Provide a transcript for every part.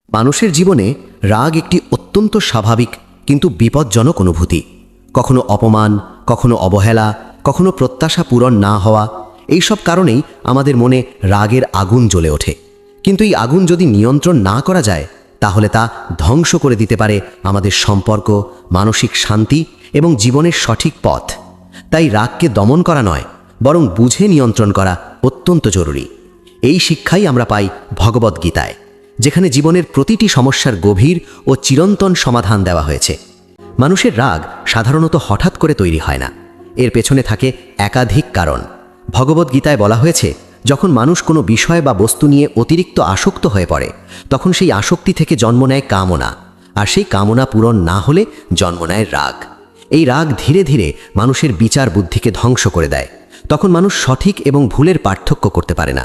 মানুষের জীবনে রাগ একটি অত্যন্ত স্বাভাবিক কিন্তু বিপজ্জনক অনুভূতি। কখনো অপমান, কখনো অবহেলা, কখনো প্রত্যাশা পূরণ না হওয়া, এই সব কারণেই আমাদের মনে রাগের আগুন জ্বলে ওঠে। কিন্তু এই আগুন যদি নিয়ন্ত্রণ না করা যায় তাহলে তা ধ্বংস করে দিতে পারে আমাদের সম্পর্ক, মানসিক শান্তি এবং জীবনের সঠিক পথ। তাই রাগকে দমন করা নয়, বরং বুঝে নিয়ন্ত্রণ করা অত্যন্ত জরুরি। এই শিক্ষাই আমরা পাই ভগবদ্গীতায়, যেখানে জীবনের প্রতিটি সমস্যার গভীর ও চিরন্তন সমাধান দেওয়া হয়েছে। মানুষের রাগ সাধারণত হঠাৎ করে তৈরি হয় না, এর পেছনে থাকে একাধিক কারণ। ভগবদ্গীতায় বলা হয়েছে, যখন মানুষ কোনো বিষয় বা বস্তু নিয়ে অতিরিক্ত আসক্ত হয়ে পড়ে, তখন সেই আসক্তি থেকে জন্ম নেয় কামনা, আর সেই কামনা পূরণ না হলে জন্ম নেয় রাগ। এই রাগ ধীরে ধীরে মানুষের বিচার বুদ্ধিকে ধ্বংস করে দেয়। তখন মানুষ সঠিক এবং ভুলের পার্থক্য করতে পারে না।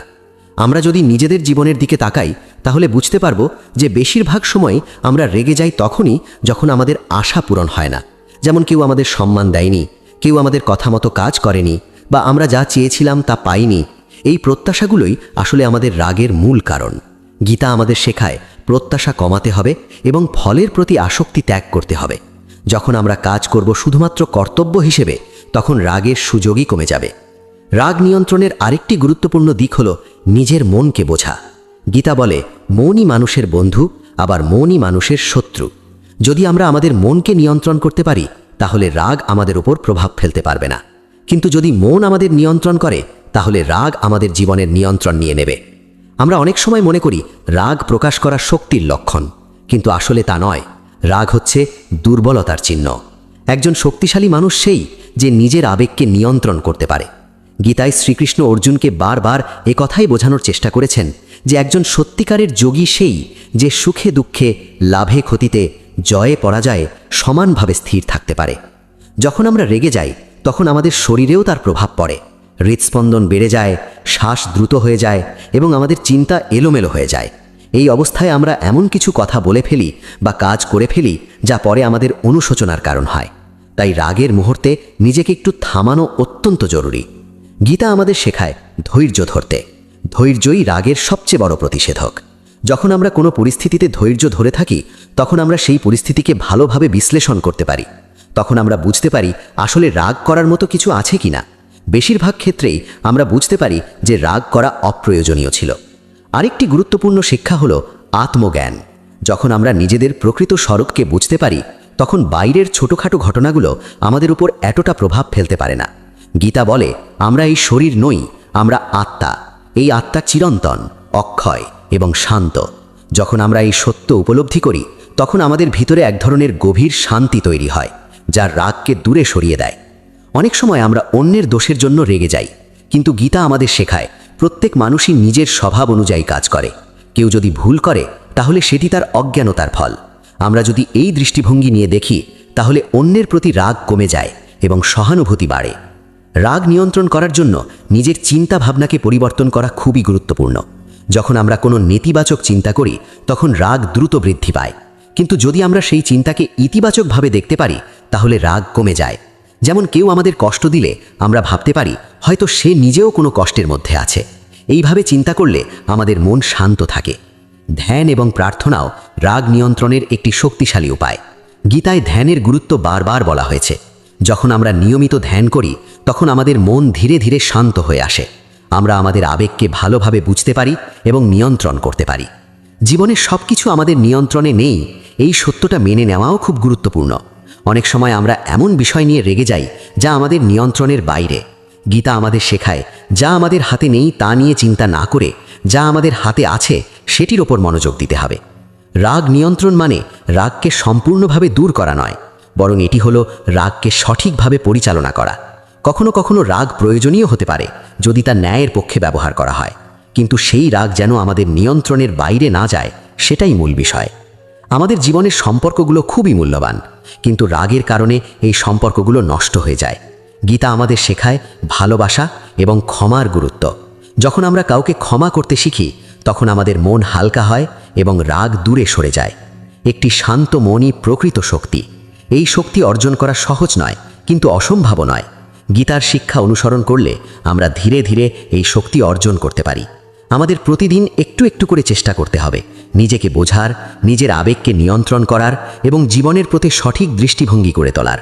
আমরা যদি নিজেদের জীবনের দিকে তাকাই তাহলে বুঝতে পারবো যে বেশিরভাগ সময় আমরা রেগে যাই তখনই যখন আমাদের আশা পূরণ হয় না। যেমন কেউ আমাদের সম্মান দেয়নি, কেউ আমাদের কথা মতো কাজ করেনি, বা আমরা যা চেয়েছিলাম তা পাইনি। এই প্রত্যাশাগুলোই আসলে আমাদের রাগের মূল কারণ। গীতা আমাদের শেখায় প্রত্যাশা কমাতে হবে এবং ফলের প্রতি আসক্তি ত্যাগ করতে হবে। যখন আমরা কাজ করব শুধুমাত্র কর্তব্য হিসেবে, তখন রাগের সুযোগই কমে যাবে। রাগ নিয়ন্ত্রণের আরেকটি গুরুত্বপূর্ণ দিক হল নিজের মনকে বোঝা। গীতা বলে, মনই মানুষের বন্ধু, আবার মনই মানুষের শত্রু। যদি আমরা আমাদের মনকে নিয়ন্ত্রণ করতে পারি তাহলে রাগ আমাদের উপর প্রভাব ফেলতে পারবে না। কিন্তু যদি মন আমাদের নিয়ন্ত্রণ করে তাহলে রাগ আমাদের জীবনের নিয়ন্ত্রণ নিয়ে নেবে। আমরা অনেক সময় মনে করি রাগ প্রকাশ করা শক্তির লক্ষণ, কিন্তু আসলে তা নয়। রাগ হচ্ছে দুর্বলতার চিহ্ন। একজন শক্তিশালী মানুষ সেই যে নিজের আবেগকে নিয়ন্ত্রণ করতে পারে। গীতায় শ্রীকৃষ্ণ অর্জুনকে বারবার একথাই বোঝানোর চেষ্টা করেছেন যে একজন সত্যিকারের যোগী সেই যে সুখে দুঃখে, লাভে ক্ষতিতে, জয়ে পরাজয়ে সমানভাবে স্থির থাকতে পারে। যখন আমরা রেগে যাই তখন আমাদের শরীরেও তার প্রভাব পড়ে। হৃদস্পন্দন বেড়ে যায়, শ্বাস দ্রুত হয়ে যায় এবং আমাদের চিন্তা এলোমেলো হয়ে যায়। এই অবস্থায় আমরা এমন কিছু কথা বলে ফেলি বা কাজ করে ফেলি যা পরে আমাদের অনুশোচনার কারণ হয়। তাই রাগের মুহূর্তে নিজেকে একটু থামানো অত্যন্ত জরুরি। গীতা আমাদের শেখায় ধৈর্য ধরতে। ধৈর্যই রাগের সবচেয়ে বড় প্রতিষেধক। যখন আমরা কোনো পরিস্থিতিতে ধৈর্য ধরে থাকি তখন আমরা সেই পরিস্থিতিকে ভালোভাবে বিশ্লেষণ করতে পারি। তখন আমরা বুঝতে পারি আসলে রাগ করার মতো কিছু আছে কিনা। বেশিরভাগ ক্ষেত্রেই আমরা বুঝতে পারি যে রাগ করা অপ্রয়োজনীয় ছিল। আরেকটি গুরুত্বপূর্ণ শিক্ষা হলো আত্মজ্ঞান। যখন আমরা নিজেদের প্রকৃত স্বরূপকে বুঝতে পারি তখন বাইরের ছোটখাটো ঘটনাগুলো আমাদের উপর এতটা প্রভাব ফেলতে পারে না। গীতা বলে, আমরা এই শরীর নই, আমরা আত্মা। এই আত্মা চিরন্তন, অক্ষয় এবং শান্ত। যখন আমরা এই সত্য উপলব্ধি করি তখন আমাদের ভিতরে এক ধরনের গভীর শান্তি তৈরি হয়, যা রাগকে দূরে সরিয়ে দেয়। অনেক সময় আমরা অন্যের দোষের জন্য রেগে যাই, কিন্তু গীতা আমাদের শেখায় প্রত্যেক মানুষই নিজের স্বভাব অনুযায়ী কাজ করে। কেউ যদি ভুল করে তাহলে সেটি তার অজ্ঞানতার ফল। আমরা যদি এই দৃষ্টিভঙ্গি নিয়ে দেখি তাহলে অন্যের প্রতি রাগ কমে যায় এবং সহানুভূতি বাড়ে। রাগ নিয়ন্ত্রণ করার জন্য নিজের চিন্তা ভাবনাকে পরিবর্তন করা খুবই গুরুত্বপূর্ণ। যখন আমরা কোনো নেতিবাচক চিন্তা করি তখন রাগ দ্রুত বৃদ্ধি পায়, কিন্তু যদি আমরা সেই চিন্তাকে ইতিবাচকভাবে দেখতে পারি তাহলে রাগ কমে যায়। যেমন কেউ আমাদের কষ্ট দিলে আমরা ভাবতে পারি হয়তো সে নিজেও কোনো কষ্টের মধ্যে আছে। এইভাবে চিন্তা করলে আমাদের মন শান্ত থাকে। ধ্যান এবং প্রার্থনাও রাগ নিয়ন্ত্রণের একটি শক্তিশালী উপায়। গীতায় ধ্যানের গুরুত্ব বারবার বলা হয়েছে। যখন আমরা নিয়মিত ধ্যান করি তখন আমাদের মন ধীরে ধীরে শান্ত হয়ে আসে। আমরা আমাদের আবেগকে ভালোভাবে বুঝতে পারি এবং নিয়ন্ত্রণ করতে পারি। জীবনের সব কিছু আমাদের নিয়ন্ত্রণে নেই, এই সত্যটা মেনে নেওয়াও খুব গুরুত্বপূর্ণ। অনেক সময় আমরা এমন বিষয় নিয়ে রেগে যাই যা আমাদের নিয়ন্ত্রণের বাইরে। গীতা আমাদের শেখায়, যা আমাদের হাতে নেই তা নিয়ে চিন্তা না করে যা আমাদের হাতে আছে সেটির ওপর মনোযোগ দিতে হবে। রাগ নিয়ন্ত্রণ মানে রাগকে সম্পূর্ণভাবে দূর করা নয়, বরং এটি হলো রাগকে সঠিকভাবে পরিচালনা করা। কখনো কখনো রাগ প্রয়োজনীয় হতে পারে যদি তা ন্যায়ের পক্ষে ব্যবহার করা হয়, কিন্তু সেই রাগ যেন আমাদের নিয়ন্ত্রণের বাইরে না যায় সেটাই মূল বিষয়। আমাদের জীবনের সম্পর্কগুলো খুবই মূল্যবান, কিন্তু রাগের কারণে এই সম্পর্কগুলো নষ্ট হয়ে যায়। গীতা আমাদের শেখায় ভালোবাসা এবং ক্ষমার গুরুত্ব। যখন আমরা কাউকে ক্ষমা করতে শিখি তখন আমাদের মন হালকা হয় এবং রাগ দূরে সরে যায়। একটি শান্ত মনই প্রকৃত শক্তি। এই শক্তি অর্জন করা সহজ নয়, কিন্তু অসম্ভবও নয়। গীতার শিক্ষা অনুসরণ করলে আমরা ধীরে ধীরে এই শক্তি অর্জন করতে পারি। আমাদের প্রতিদিন একটু একটু করে চেষ্টা করতে হবে নিজেকে বোঝার, নিজের আবেগকে নিয়ন্ত্রণ করার এবং জীবনের প্রতি সঠিক দৃষ্টিভঙ্গি করে তোলার।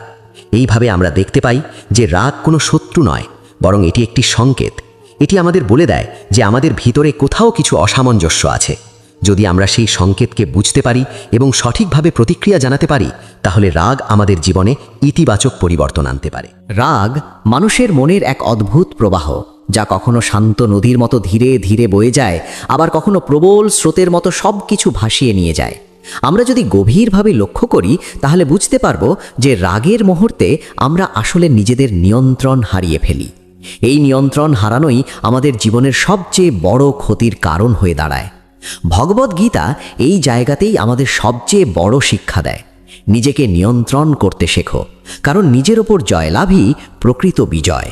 এইভাবে আমরা দেখতে পাই যে রাগ কোনো শত্রু নয়, বরং এটি একটি সংকেত। এটি আমাদের বলে দেয় যে আমাদের ভিতরে কোথাও কিছু অসামঞ্জস্য আছে। যদি আমরা সেই সংকেতকে বুঝতে পারি এবং সঠিকভাবে প্রতিক্রিয়া জানাতে পারি, তাহলে রাগ আমাদের জীবনে ইতিবাচক পরিবর্তন আনতে পারে। রাগ মানুষের মনের এক অদ্ভুত প্রবাহ, যা কখনো শান্ত নদীর মতো ধীরে ধীরে বয়ে যায়, আবার কখনো প্রবল স্রোতের মতো সব কিছু ভাসিয়ে নিয়ে যায়। আমরা যদি গভীরভাবে লক্ষ্য করি, তাহলে বুঝতে পারব যে রাগের মুহূর্তে আমরা আসলে নিজেদের নিয়ন্ত্রণ হারিয়ে ফেলি। এই নিয়ন্ত্রণ হারানোই আমাদের জীবনের সবচেয়ে বড় ক্ষতির কারণ হয়ে দাঁড়ায়। ভগবদ্গীতা এই জায়গাতেই আমাদের সবচেয়ে বড় শিক্ষা দেয়। নিজেকে নিয়ন্ত্রণ করতে শেখো, কারণ নিজের ওপর জয়লাভই প্রকৃত বিজয়।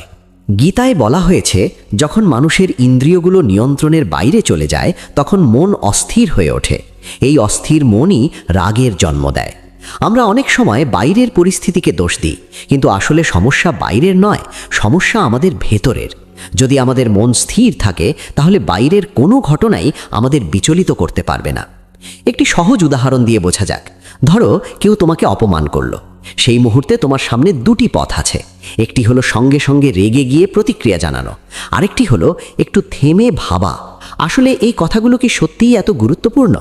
গীতায় বলা হয়েছে, যখন মানুষের ইন্দ্রিয়গুলো নিয়ন্ত্রণের বাইরে চলে যায়, তখন মন অস্থির হয়ে ওঠে। এই অস্থির মনই রাগের জন্ম দেয়। আমরা অনেক সময় বাইরের পরিস্থিতিকে দোষ দিই, কিন্তু আসলে সমস্যা বাইরের নয়, সমস্যা আমাদের ভেতরের। যদি আমাদের মন স্থির থাকে, তাহলে বাইরের কোনো ঘটনাই আমাদের বিচলিত করতে পারবে না। একটি সহজ উদাহরণ দিয়ে বোঝা যাক। ধরো কেউ তোমাকে অপমান করলো। সেই মুহূর্তে তোমার সামনে দুটি পথ আছে। একটি হলো সঙ্গে সঙ্গে রেগে গিয়ে প্রতিক্রিয়া জানানো, আরেকটি হলো একটু থেমে ভাবা, আসলে এই কথাগুলো কি সত্যিই এত গুরুত্বপূর্ণ?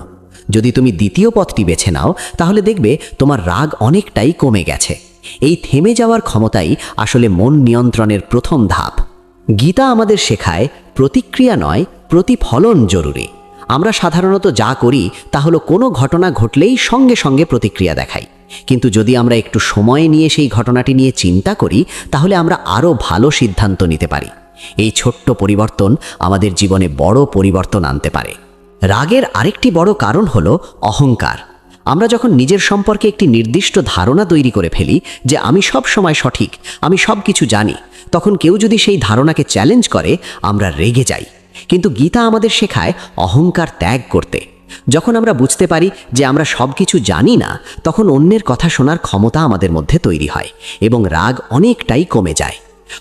যদি তুমি দ্বিতীয় পথটি বেছে নাও, তাহলে দেখবে তোমার রাগ অনেকটাই কমে গেছে। এই থেমে যাওয়ার ক্ষমতাই আসলে মন নিয়ন্ত্রণের প্রথম ধাপ। গীতা আমাদের শেখায়, প্রতিক্রিয়া নয়, প্রতিফলন জরুরি। আমরা সাধারণত যা করি তা হলো কোনো ঘটনা ঘটলেই সঙ্গে সঙ্গে প্রতিক্রিয়া দেখাই। কিন্তু যদি আমরা একটু সময় নিয়ে সেই ঘটনাটি নিয়ে চিন্তা করি, তাহলে আমরা আরও ভালো সিদ্ধান্ত নিতে পারি। এই ছোট্ট পরিবর্তন আমাদের জীবনে বড় পরিবর্তন আনতে পারে। রাগের আরেকটি বড় কারণ হলো অহংকার। আমরা যখন নিজের সম্পর্কে একটি নির্দিষ্ট ধারণা তৈরি করে ফেলি যে আমি সব সময় সঠিক, আমি সব কিছু জানি, তখন কেউ যদি সেই ধারণাকে চ্যালেঞ্জ করে, আমরা রেগে যাই। কিন্তু গীতা আমাদের শেখায় অহংকার ত্যাগ করতে। যখন আমরা বুঝতে পারি যে আমরা সব কিছু জানি না, তখন অন্যের কথা শোনার ক্ষমতা আমাদের মধ্যে তৈরি হয় এবং রাগ অনেকটাই কমে যায়।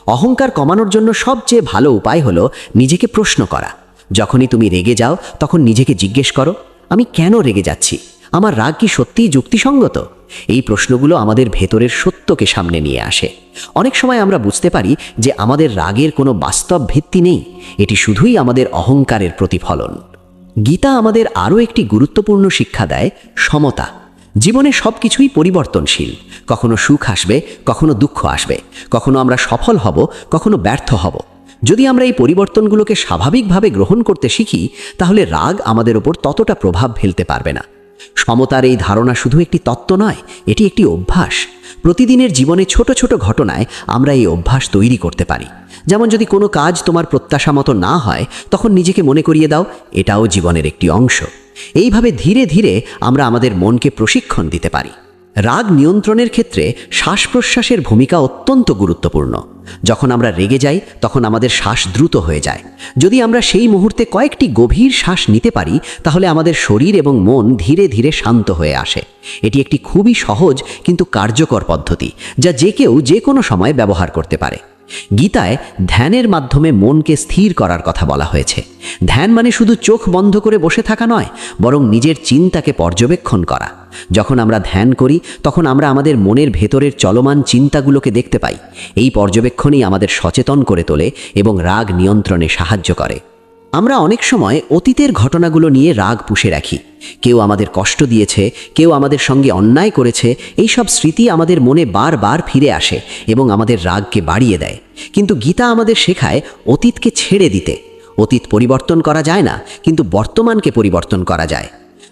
অহংকার কমানোর জন্য সবচেয়ে ভালো উপায় হলো নিজেকে প্রশ্ন করা। যখনই তুমি রেগে যাও, তখন নিজেকে জিজ্ঞেস করো, আমি কেন রেগে যাচ্ছি? আমার রাগ কি সত্যিই যুক্তিসঙ্গত? এই প্রশ্নগুলো আমাদের ভেতরের সত্যকে সামনে নিয়ে আসে। অনেক সময় আমরা বুঝতে পারি যে আমাদের রাগের কোনো বাস্তব ভিত্তি নেই, এটি শুধুই আমাদের অহংকারের প্রতিফলন। গীতা আমাদের আরও একটি গুরুত্বপূর্ণ শিক্ষা দেয়, সমতা। জীবনে সব কিছুই পরিবর্তনশীল। কখনো সুখ আসবে, কখনো দুঃখ আসবে, কখনো আমরা সফল হব, কখনো ব্যর্থ হব। যদি আমরা এই পরিবর্তনগুলোকে স্বাভাবিকভাবে গ্রহণ করতে শিখি, তাহলে রাগ আমাদের ওপর ততটা প্রভাব ফেলতে পারবে না। সমতার এই ধারণা শুধু একটি তত্ত্ব নয়, এটি একটি অভ্যাস। প্রতিদিনের জীবনে ছোট ছোট ঘটনায় আমরা এই অভ্যাস তৈরি করতে পারি। যেমন যদি কোনো কাজ তোমার প্রত্যাশা মতো না হয়, তখন নিজেকে মনে করিয়ে দাও, এটাও জীবনের একটি অংশ। এইভাবে ধীরে ধীরে আমরা আমাদের মনকে প্রশিক্ষণ দিতে পারি। রাগ নিয়ন্ত্রণের ক্ষেত্রে শ্বাস প্রশ্বাসের ভূমিকা অত্যন্ত গুরুত্বপূর্ণ। যখন আমরা রেগে যাই, তখন আমাদের শ্বাস দ্রুত হয়ে যায়। যদি আমরা সেই মুহূর্তে কয়েকটি গভীর শ্বাস নিতে পারি, তাহলে আমাদের শরীর এবং মন ধীরে ধীরে শান্ত হয়ে আসে। এটি একটি খুবই সহজ কিন্তু কার্যকর পদ্ধতি, যা যে কেউ যে কোনো সময় ব্যবহার করতে পারে। গীতায় ধ্যানের মাধ্যমে মনকে স্থির করার কথা বলা হয়েছে। ধ্যান মানে শুধু চোখ বন্ধ করে বসে থাকা নয়, বরং নিজের চিন্তাকে পর্যবেক্ষণ করা। যখন আমরা ধ্যান করি, তখন আমরা আমাদের মনের ভেতরের চলমান চিন্তাগুলোকে দেখতে পাই। এই পর্যবেক্ষণই আমাদের সচেতন করে তোলে এবং রাগ নিয়ন্ত্রণে সাহায্য করে। আমরা অনেক সময় অতীতের ঘটনাগুলো নিয়ে রাগ পুষে রাখি। কেউ আমাদের কষ্ট দিয়েছে, কেউ আমাদের সঙ্গে অন্যায় করেছে, এই সব স্মৃতি আমাদের মনে বারবার ফিরে আসে এবং আমাদের রাগকে বাড়িয়ে দেয়। কিন্তু গীতা আমাদের শেখায় অতীতকে ছেড়ে দিতে। অতীত পরিবর্তন করা যায় না, কিন্তু বর্তমানকে পরিবর্তন করা যায়।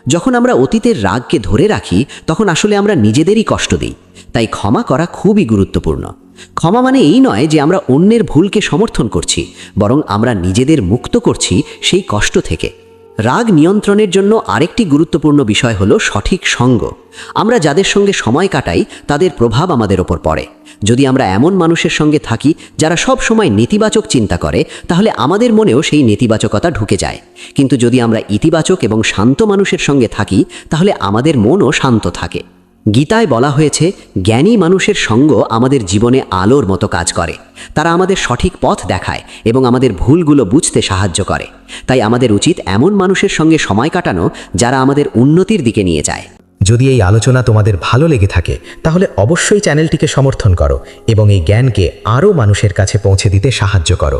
যখন আমরা অতীতের রাগকে ধরে রাখি, তখন আসলে আমরা নিজেদেরই কষ্ট দিই। তাই ক্ষমা করা খুবই গুরুত্বপূর্ণ। ক্ষমা মানে এই নয় যে আমরা অন্যের ভুলকে সমর্থন করছি, বরং আমরা নিজেদের মুক্ত করছি সেই কষ্ট থেকে। রাগ নিয়ন্ত্রণের জন্য আরেকটি গুরুত্বপূর্ণ বিষয় হলো সঠিক সঙ্গ। আমরা যাদের সঙ্গে সময় কাটাই, তাদের প্রভাব আমাদের ওপর পড়ে। যদি আমরা এমন মানুষের সঙ্গে থাকি যারা সব সময় নেতিবাচক চিন্তা করে, তাহলে আমাদের মনেও সেই নেতিবাচকতা ঢুকে যায়। কিন্তু যদি আমরা ইতিবাচক এবং শান্ত মানুষের সঙ্গে থাকি, তাহলে আমাদের মনও শান্ত থাকে। গীতায় বলা হয়েছে, জ্ঞানী মানুষের সঙ্গ আমাদের জীবনে আলোর মতো কাজ করে। তারা আমাদের সঠিক পথ দেখায় এবং আমাদের ভুলগুলো বুঝতে সাহায্য করে। তাই আমাদের উচিত এমন মানুষের সঙ্গে সময় কাটানো যারা আমাদের উন্নতির দিকে নিয়ে যায়। যদি এই আলোচনা তোমাদের ভালো লেগে থাকে তাহলে অবশ্যই চ্যানেলটিকে সমর্থন করো এবং এই জ্ঞানকে আরও মানুষের কাছে পৌঁছে দিতে সাহায্য করো।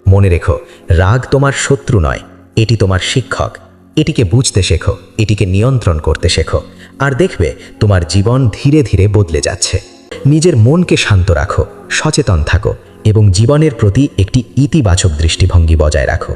মনে রেখো, রাগ তোমার শত্রু নয়, এটি তোমার শিক্ষক। এটিকে বুঝতে শেখো, এটিকে নিয়ন্ত্রণ করতে শেখো, আর দেখবে তোমার জীবন ধীরে ধীরে বদলে যাচ্ছে। নিজের মনকে শান্ত রাখো, সচেতন থাকো এবং জীবনের প্রতি একটি ইতিবাচক দৃষ্টিভঙ্গি বজায় রাখো।